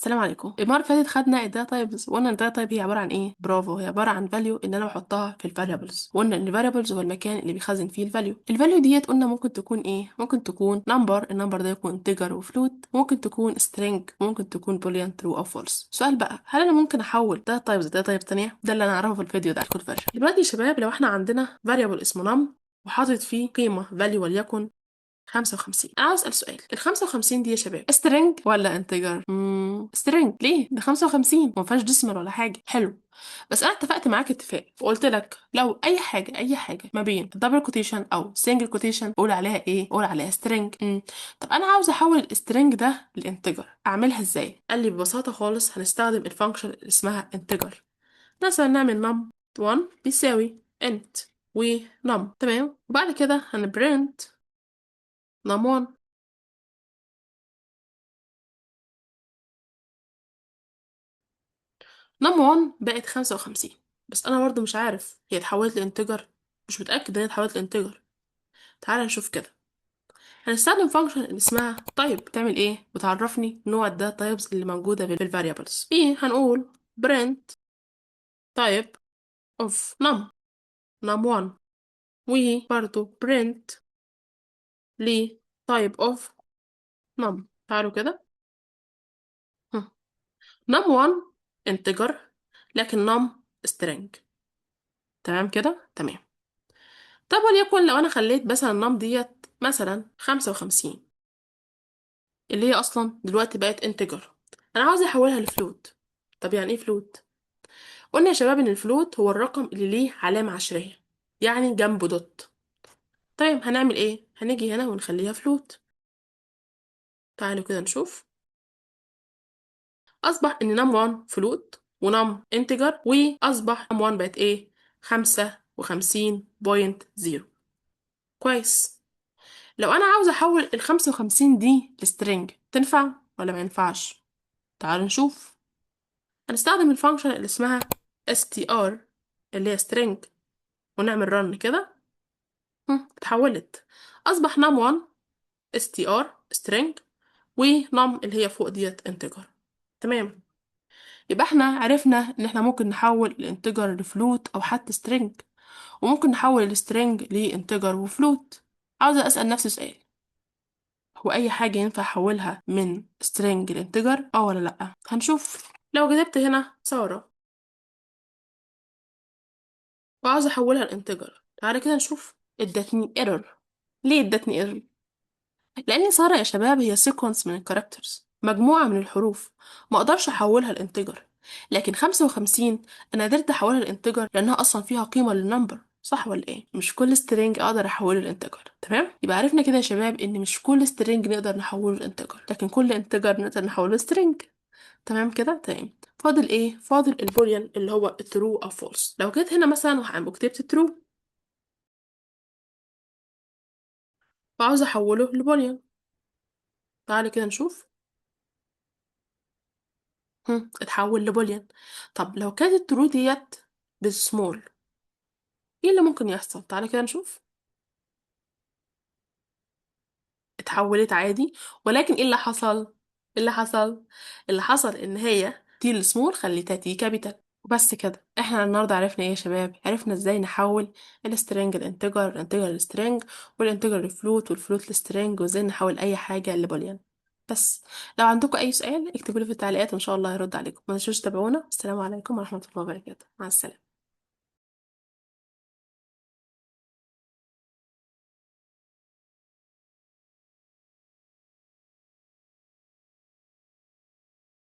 السلام عليكم. المره اللي فاتت خدنا الداتا تايبز وقلنا ان الداتا تايب هي عباره عن ايه. برافو، هي عباره عن فاليو ان انا بحطها في الفاريبلز. وقلنا ان الفاريبلز هو المكان اللي بيخزن فيه الفاليو ديت. قلنا ممكن تكون ايه؟ ممكن تكون نمبر، النمبر ده يكون انتجر وفلوت، ممكن تكون سترينج، ممكن تكون بوليان ترو او فولس. سؤال بقى، هل انا ممكن احول داتا تايبز لداتا تايب تانية؟ ده اللي انا اعرفه في الفيديو ده. كود فيرجن دلوقتي يا شباب، لو احنا عندنا فاريبل اسمه نم وحاطط فيه قيمه فاليو وليكن 55، انا عاوز اسال سؤال. ال 55 دي يا شباب سترينج ولا انتجر؟ سترينج. ليه؟ ده 55 ما فيهاش ديسمال ولا حاجه. حلو. بس انا اتفقت معاك اتفاق وقلت لك لو اي حاجه ما بين دبل كوتيشن او سنجل كوتيشن قول عليها ايه؟ قول عليها سترينج. طب انا عاوز احول السترينج ده لانتجر، اعملها ازاي؟ قال لي ببساطه خالص هنستخدم الفانكشن اللي اسمها انتجر. مثلا نعمل num 1 بيساوي int و num. تمام. وبعد كده هنبرنت num1. نم 1 بقت 55، بس انا برضو مش عارف هي اتحولت لانتجر. مش متأكد ان هي اتحولت لانتجر. تعال نشوف كده. هنستخدم فانكشن اللي اسمها type. بتعمل ايه؟ بتعرفني نوع الداتا تايبس اللي موجودة في الفاريبلز. ايه هنقول print type of num1 وبرضو print ل type of num. تعالوا كده. هم. num1 integer لكن num string. تمام كده. تمام. طب وليكن لو انا خليت مثلا النم ديت مثلا 55، اللي هي اصلا دلوقتي بقت انتجر، انا عاوزه احولها لفلوت. طب يعني ايه فلوت؟ قلنا يا شباب ان الفلوت هو الرقم اللي ليه علامه عشريه، يعني جنبه دوت. طيب هنعمل ايه؟ هنيجي هنا ونخليها فلوت. تعالوا كده نشوف. اصبح ان نم 1 فلوت ونم انتجر، واصبح نم 1 بقت ايه؟ 55.0. كويس. لو انا عاوزه احول ال 55 دي لسترينج تنفع ولا ما ينفعش؟ تعالوا نشوف. هنستخدم الفانكشن اللي اسمها str اللي هي string ونعمل run كده. اتحولت. اصبح num1 str string ونم اللي هي فوق ديت integer. تمام. يبقى احنا عرفنا ان احنا ممكن نحول الانتجر لفلوت او حتى string، وممكن نحول السترينج لانتجر وفلوت. عاوزة اسأل نفسي سؤال، هو اي حاجة ينفع احولها من string لانتجر ولا لا؟ هنشوف. لو كتبت هنا سارة وعاوزة احولها لانتجر، تعالى كده نشوف. ادتني ايرور. ليه ادتني ايرور؟ لان سارة يا شباب هي سيكونس من الكاركترز، مجموعة من الحروف، ما اقدرش احولها لانتجر. لكن 55 انا قدرت احولها لانتجر لانها اصلا فيها قيمة للنمبر. صح ولا ايه؟ مش كل سترينج اقدر احوله لانتجر. تمام. يبقى عرفنا كده يا شباب ان مش كل سترينج نقدر نحوله لانتجر، لكن كل انتجر نقدر نحوله لسترينج. تمام كده. تمام. فاضل ايه؟ فاضل البوليان اللي هو الترو او فولس. لو جيت هنا مثلا وكتبت ترو وعاوز احوله لبوليان، تعالى كده نشوف. اتحول لبوليان. طب لو كانت الترو ديت بالسمول، ايه اللي ممكن يحصل؟ تعالى كده نشوف. اتحولت عادي، ولكن ايه اللي حصل؟ اللي حصل ان هي تي السمول خليتها تي كابيتال. وبس كده. احنا النهارده عرفنا ايه يا شباب؟ عرفنا ازاي نحول السترنج الانتجر، الانتجر للسترنج، والانتجر للفلوت، والفلوت للسترنج، وازاي نحول اي حاجه لبوليان. بس. لو عندكم اي سؤال اكتبوا لي في التعليقات، ان شاء الله هرد عليكم. ما تنسوش تتابعونا. السلام عليكم ورحمه الله وبركاته. مع السلامه.